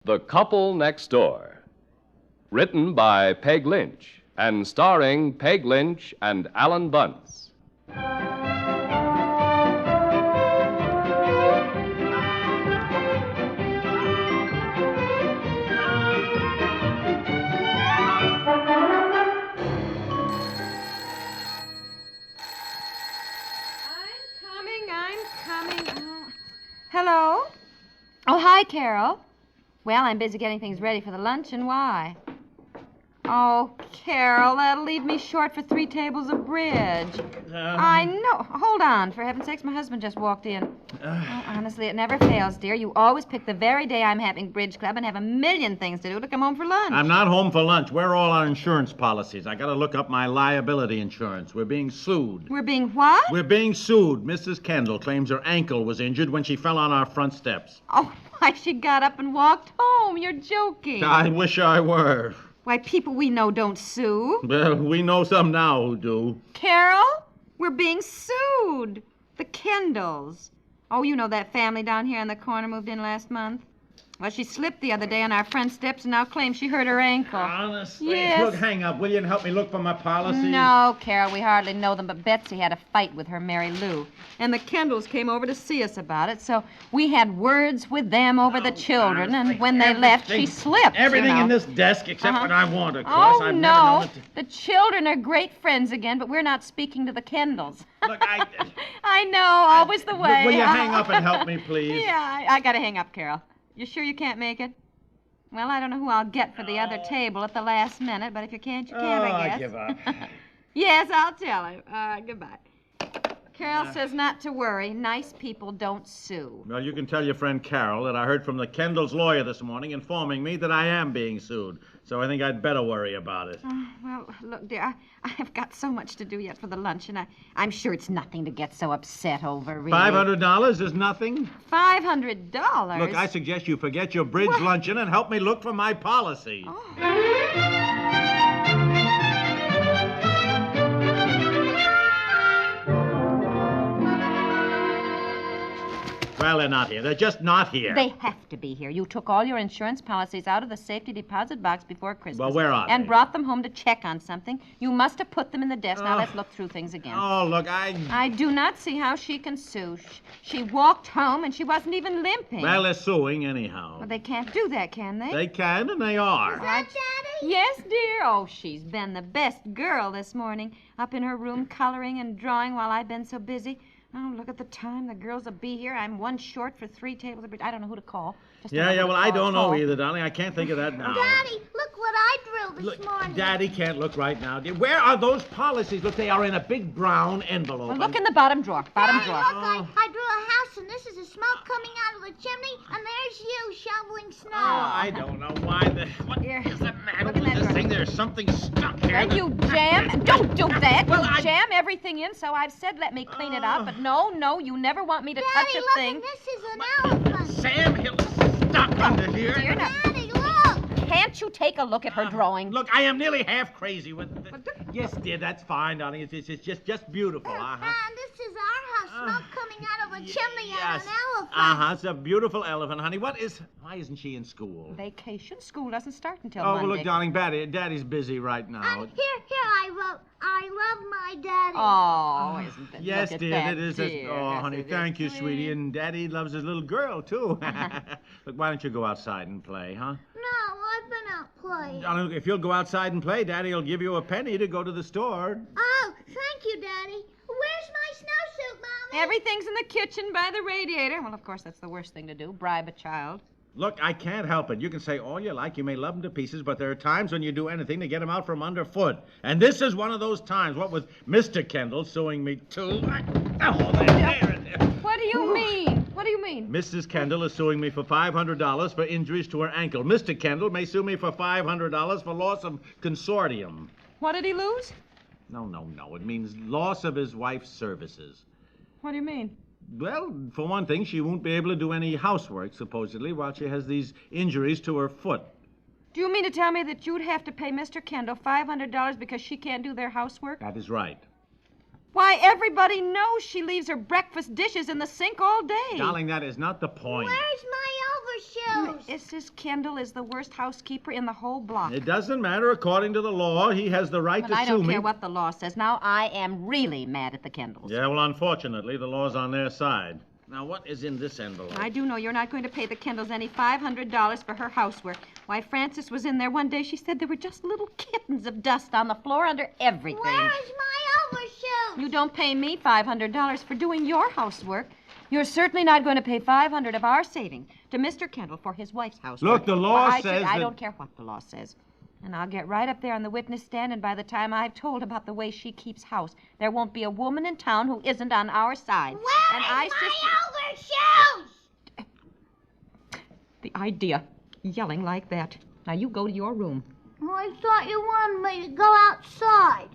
The Couple Next Door. Written by Peg Lynch and starring Peg Lynch and Alan Bunce. I'm coming. Oh. Hello? Oh, hi, Carol. Well, I'm busy getting things ready for the luncheon. Why? Oh, Carol, that'll leave me short for 3 tables of bridge. I know. Hold on. For heaven's sakes, my husband just walked in. Oh, honestly, it never fails, dear. You always pick the very day I'm having bridge club and have a million things to do to come home for lunch. I'm not home for lunch. Where are all our insurance policies? I gotta look up my liability insurance. We're being sued. We're being what? We're being sued. Mrs. Kendall claims her ankle was injured when she fell on our front steps. Oh, why, she got up and walked home. You're joking. I wish I were. Why, people we know don't sue. Well, we know some now who do. Carol, we're being sued. The Kendalls. Oh, you know that family down here on the corner moved in last month? Well, she slipped the other day on our front steps and now claims she hurt her ankle. Honestly? Yes. Look, hang up, will you, and help me look for my policies? No, Carol, we hardly know them, but Betsy had a fight with her Mary Lou. And the Kendalls came over to see us about it, so we had words with them over the children, and when they left, she slipped. Everything in this desk except what I want, of course. I've never known it to... The children are great friends again, but we're not speaking to the Kendalls. Look, I know, always the way. Will you hang up and help me, please? Yeah, I gotta hang up, Carol. You sure you can't make it? Well, I don't know who I'll get for the other table at the last minute, but if you can't, you can't, I guess. I give up. Yes, I'll tell him. Goodbye. Carol says not to worry. Nice people don't sue. Well, you can tell your friend Carol that I heard from the Kendall's lawyer this morning informing me that I am being sued. So I think I'd better worry about it. Well, look, dear, I have got so much to do yet for the luncheon. I'm sure it's nothing to get so upset over, really. $500 is nothing? $500? Look, I suggest you forget your bridge luncheon and help me look for my policy. Oh. Well, they're not here. They're just not here. They have to be here. You took all your insurance policies out of the safety deposit box before Christmas. Well, where are they? And brought them home to check on something. You must have put them in the desk. Now let's look through things again. Oh, look, I do not see how she can sue. She walked home and she wasn't even limping. Well, they're suing anyhow. Well, they can't do that, can they? They can, and they are. Is that Daddy? Yes, dear. Oh, she's been the best girl this morning. Up in her room coloring and drawing while I've been so busy. Oh, look at the time. The girls will be here. I'm one short for 3 tables of bridge. I don't know who to call. I don't know either, darling. I can't think of that now. Daddy, look what I drilled this morning. Daddy can't look right now, dear. Where are those policies? Look, they are in a big brown envelope. Well, look in the bottom drawer. Bottom drawer. Look, I drew a house, and this is the smoke coming out of the chimney, and there's you shoveling snow. Oh, I don't know why what is the matter with this thing? There's something stuck here. And you jam. Don't do that. Well, you jam everything in, so I've said let me clean it up, but no, you never want me to touch a thing. Daddy, look, this is an elephant. Sam Hill is stuck under here. Daddy, look. Can't you take a look at her drawing? Look, I am nearly half crazy with it. Yes, dear, that's fine, darling. It's just beautiful. And this is our house, smoke coming out of a chimney and an elephant. It's a beautiful elephant, honey. Why isn't she in school? Vacation. School doesn't start until Monday. Monday. Well, look, darling, Daddy's busy right now. And here I wrote, I love my daddy. Oh, isn't it? Yes, look dear, at it is. Dear. Oh, honey, thank you, sweetie. And Daddy loves his little girl, too. Look, why don't you go outside and play, huh? No, I've been out playing. Darling, if you'll go outside and play, Daddy will give you a penny to go to the store. Oh, thank you, Daddy. Where's my snowsuit, Mommy? Everything's in the kitchen by the radiator. Well, of course, that's the worst thing to do, bribe a child. Look, I can't help it. You can say all you like. You may love them to pieces, but there are times when you do anything to get them out from underfoot. And this is one of those times. What with Mr. Kendall suing me, too. There. What do you mean? What do you mean? Mrs. Kendall is suing me for $500 for injuries to her ankle. Mr. Kendall may sue me for $500 for loss of consortium. What did he lose? No. It means loss of his wife's services. What do you mean? Well, for one thing, she won't be able to do any housework, supposedly, while she has these injuries to her foot. Do you mean to tell me that you'd have to pay Mr. Kendall $500 because she can't do their housework? That is right. Why, everybody knows she leaves her breakfast dishes in the sink all day. Darling, that is not the point. Where's my Mrs. Kendall is the worst housekeeper in the whole block. It doesn't matter. According to the law, he has the right But to sue me. I don't care what the law says. Now, I am really mad at the Kendalls. Yeah, well, unfortunately, the law's on their side. Now, what is in this envelope? I do know you're not going to pay the Kendalls any $500 for her housework. Why, Frances was in there one day. She said there were just little kittens of dust on the floor under everything. Where is my overshoes? You don't pay me $500 for doing your housework. You're certainly not going to pay $500 of our savings to Mr. Kendall for his wife's housework. Look, the law says I that... don't care what the law says. And I'll get right up there on the witness stand, and by the time I've told about the way she keeps house, there won't be a woman in town who isn't on our side. Where is my overshoes? The idea, yelling like that. Now, you go to your room. I thought you wanted me to go outside.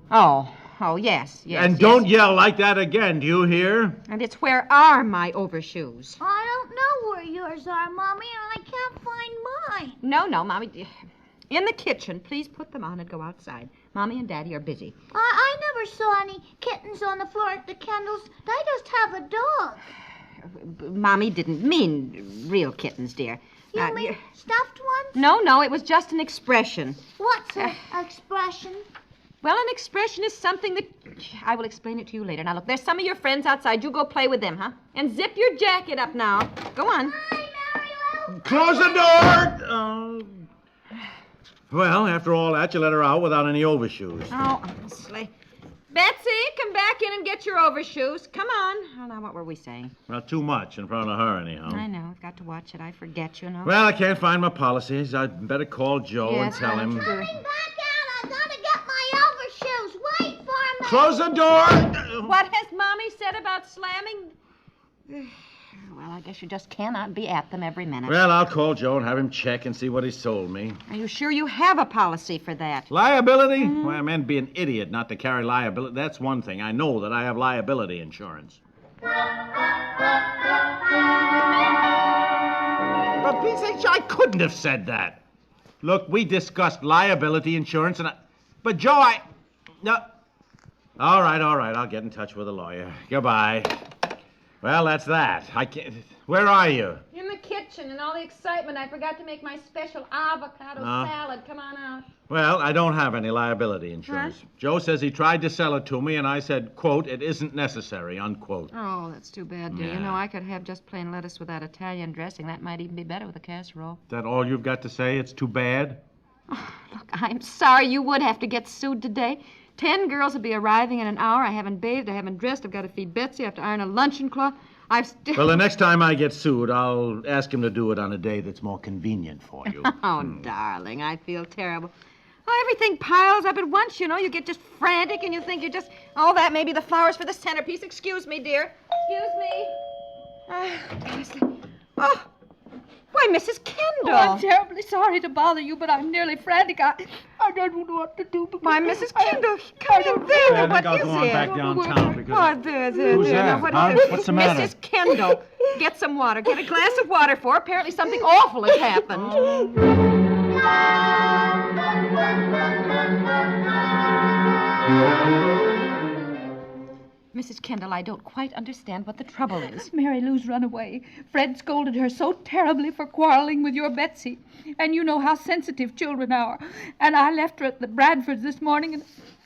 Oh, yes. And don't yell like that again, do you hear? And it's where are my overshoes? I don't know where yours are, Mommy, and I can't find mine. No, Mommy. In the kitchen. Please put them on and go outside. Mommy and Daddy are busy. I never saw any kittens on the floor at the Kendalls. They just have a dog. Mommy didn't mean real kittens, dear. You mean stuffed ones? No, it was just an expression. What's an expression? Well, an expression is something that... I will explain it to you later. Now, look, there's some of your friends outside. You go play with them, huh? And zip your jacket up now. Go on. Hi, Mary Lou. Close the door! Well, after all that, you let her out without any overshoes. Oh, honestly. Betsy, come back in and get your overshoes. Come on. Oh, now, what were we saying? Well, too much in front of her, anyhow. I know. I've got to watch it. I forget, you know. Well, I can't find my policies. I'd better call Joe and tell him. Coming back out. I gotta get my overshoes. Wait for me. Close the door! What has Mommy said about slamming? Well, I guess you just cannot be at them every minute. Well, I'll call Joe and have him check and see what he's told me. Are you sure you have a policy for that? Liability? Well, a man be an idiot not to carry liability. That's one thing. I know that I have liability insurance. But Pete's sake, I couldn't have said that. Look, we discussed liability insurance and But, Joe, No. All right. I'll get in touch with a lawyer. Goodbye. Well, that's that. I can't... Where are you? In the kitchen. In all the excitement, I forgot to make my special avocado salad. Come on out. Well, I don't have any liability insurance. Huh? Joe says he tried to sell it to me, and I said, quote, it isn't necessary, unquote. Oh, that's too bad, dear. Yeah. You know, I could have just plain lettuce without Italian dressing. That might even be better with a casserole. That all you've got to say? It's too bad? Oh, look, I'm sorry you would have to get sued today. 10 girls will be arriving in an hour. I haven't bathed. I haven't dressed. I've got to feed Betsy. I have to iron a luncheon cloth. I've still... Well, the next time I get sued, I'll ask him to do it on a day that's more convenient for you. Oh, darling, I feel terrible. Oh, everything piles up at once, you know. You get just frantic and you think you're just... Oh, that may be the flowers for the centerpiece. Excuse me, dear. Excuse me. Honestly. Oh, why, Mrs. Kendall. Oh, I'm terribly sorry to bother you, but I'm nearly frantic. I don't know what to do. Why, Mrs. Kendall, come in there. I What think I'll is go on it? back downtown because... What, there. Who's Now, that? what Huh? is it? What's the matter? Mrs. Kendall, get some water. Get a glass of water for her. Apparently something awful has happened. Mrs. Kendall, I don't quite understand what the trouble is. Mary Lou's run away. Fred scolded her so terribly for quarreling with your Betsy. And you know how sensitive children are. And I left her at the Bradfords this morning, and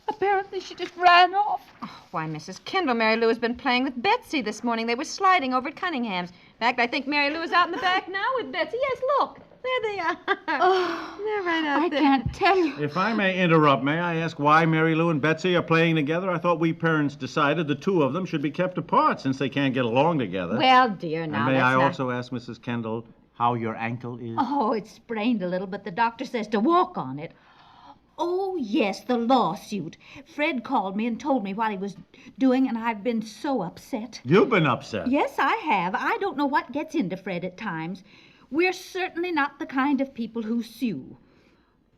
apparently she just ran off. Oh, why, Mrs. Kendall, Mary Lou has been playing with Betsy this morning. They were sliding over at Cunningham's. In fact, I think Mary Lou is out in the back now with Betsy. Yes, look. There they are. Oh, they're right out I there. can't tell you. If I may interrupt, may I ask why Mary Lou and Betsy are playing together? I thought we parents decided the two of them should be kept apart since they can't get along together. Well, dear, now and may that's I not... also ask Mrs. Kendall how your ankle is? Oh, it's sprained a little, but the doctor says to walk on it. Oh, yes, the lawsuit. Fred called me and told me what he was doing, and I've been so upset. You've been upset. Yes, I have. I don't know what gets into Fred at times. We're certainly not the kind of people who sue.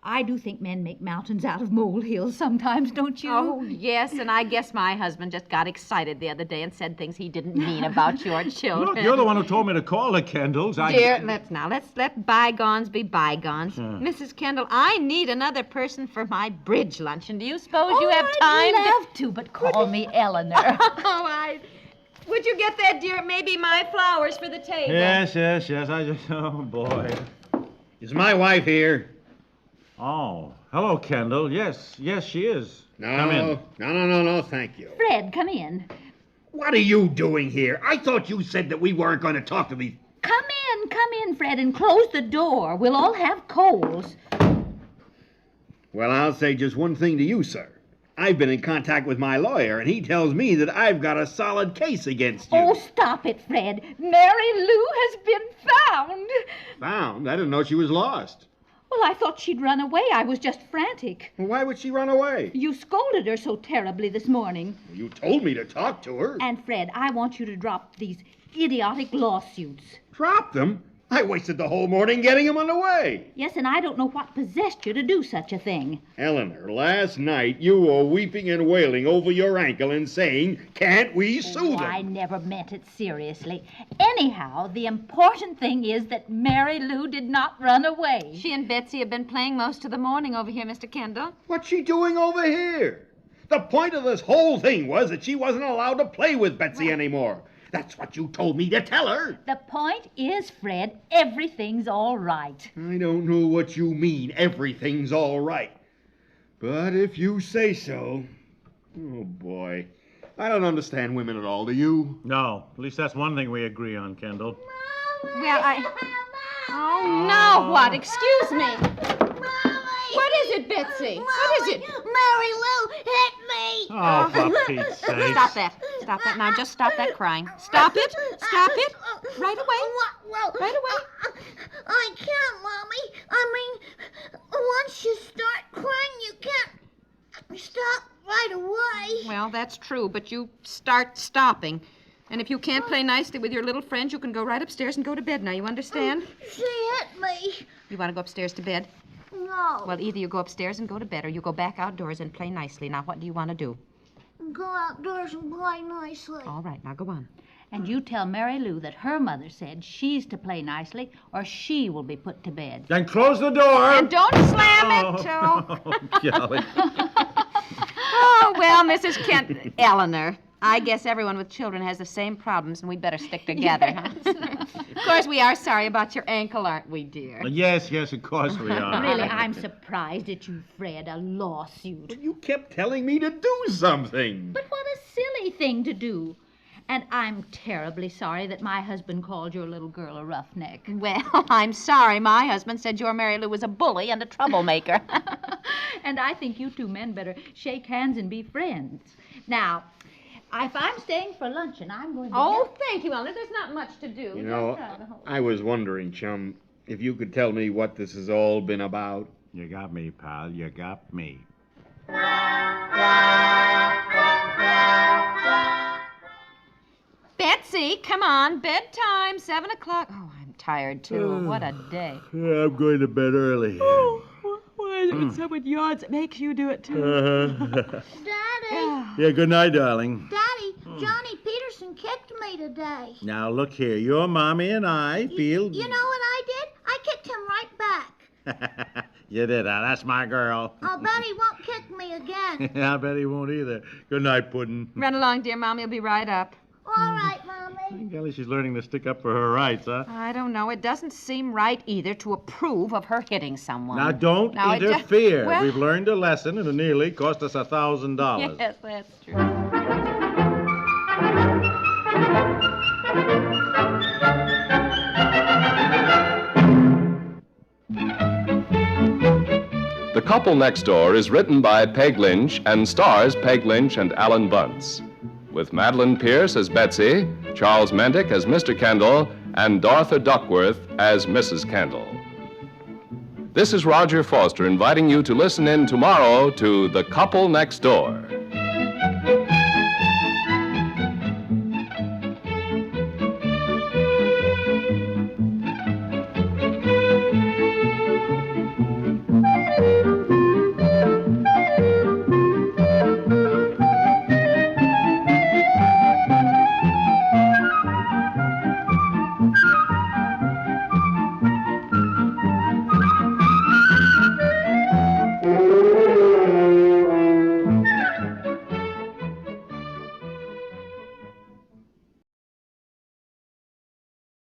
I do think men make mountains out of molehills sometimes, don't you? Oh, yes, and I guess my husband just got excited the other day and said things he didn't mean about your children. Look, you're the one who told me to call the Kendalls. Dear, let's let bygones be bygones. Sure. Mrs. Kendall, I need another person for my bridge luncheon. Do you suppose you have time? I'd love to, but call me Eleanor. Oh, Would you get that, dear? It may be my flowers for the table. Yes. Oh, boy. Is my wife here? Oh, hello, Kendall. Yes, she is. Come in. No, thank you. Fred, come in. What are you doing here? I thought you said that we weren't going to talk to these... Come in, Fred, and close the door. We'll all have colds. Well, I'll say just one thing to you, sir. I've been in contact with my lawyer, and he tells me that I've got a solid case against you. Oh, stop it, Fred. Mary Lou has been found. Found? I didn't know she was lost. Well, I thought she'd run away. I was just frantic. Well, why would she run away? You scolded her so terribly this morning. You told me to talk to her. And, Fred, I want you to drop these idiotic lawsuits. Drop them? I wasted the whole morning getting them underway. Yes, and I don't know what possessed you to do such a thing. Eleanor, last night you were weeping and wailing over your ankle and saying, can't we sue them? I never meant it seriously. Anyhow, the important thing is that Mary Lou did not run away. She and Betsy have been playing most of the morning over here, Mr. Kendall. What's she doing over here? The point of this whole thing was that she wasn't allowed to play with Betsy anymore. That's what you told me to tell her. The point is, Fred, everything's all right. I don't know what you mean, everything's all right. But if you say so... Oh, boy. I don't understand women at all, do you? No, at least that's one thing we agree on, Kendall. Well, Oh, now what? Excuse me. What is it, Betsy? What is it? Mary Lou hit me! Oh, for Pete's sake. Stop that. Stop that now. Just stop that crying. Stop it. Stop it. Right away. Well, Right away. I can't, Mommy. I mean, once you start crying, you can't stop right away. Well, that's true, but you start stopping. And if you can't play nicely with your little friends, you can go right upstairs and go to bed now. You understand? She hit me. You want to go upstairs to bed? No. Well, either you go upstairs and go to bed, or you go back outdoors and play nicely. Now, what do you want to do? Go outdoors and play nicely. All right, now go on. And you tell Mary Lou that her mother said she's to play nicely or she will be put to bed. Then close the door. And don't slam it, too. Oh, golly. Oh, well, Mrs. Kent, Eleanor, I guess everyone with children has the same problems, and we'd better stick together, huh? Of course, we are sorry about your ankle, aren't we, dear? Yes, of course we are. Really, I'm surprised at you, Fred. A lawsuit. You kept telling me to do something. But what a silly thing to do. And I'm terribly sorry that my husband called your little girl a roughneck. Well, I'm sorry. My husband said your Mary Lou was a bully and a troublemaker. And I think you two men better shake hands and be friends. Now, if I'm staying for luncheon, I'm going to... Oh, thank you, Eleanor. There's not much to do. You know, I was wondering, chum, if you could tell me what this has all been about. You got me, pal. You got me. Betsy, come on. Bedtime, 7 o'clock. Oh, I'm tired, too. What a day. I'm going to bed early. Why is it when someone yawns, it makes you do it, too? Daddy, Yeah, good night, darling. Daddy, Johnny Peterson kicked me today. Now, look here. Your mommy and I feel... You know what I did? I kicked him right back. You did, huh? That's my girl. I'll bet he won't kick me again. I bet he won't either. Good night, Puddin'. Run along, dear Mommy. will be right up. All right, Mommy. Golly, she's learning to stick up for her rights, huh? I don't know. It doesn't seem right either to approve of her hitting someone. Now, don't Now, it interfere. well- We've learned a lesson, and it nearly cost us $1,000. Yes, that's true. The Couple Next Door is written by Peg Lynch and stars Peg Lynch and Alan Bunce, with Madeline Pierce as Betsy, Charles Mendick as Mr. Kendall, and Dorothy Duckworth as Mrs. Kendall. This is Roger Foster inviting you to listen in tomorrow to The Couple Next Door.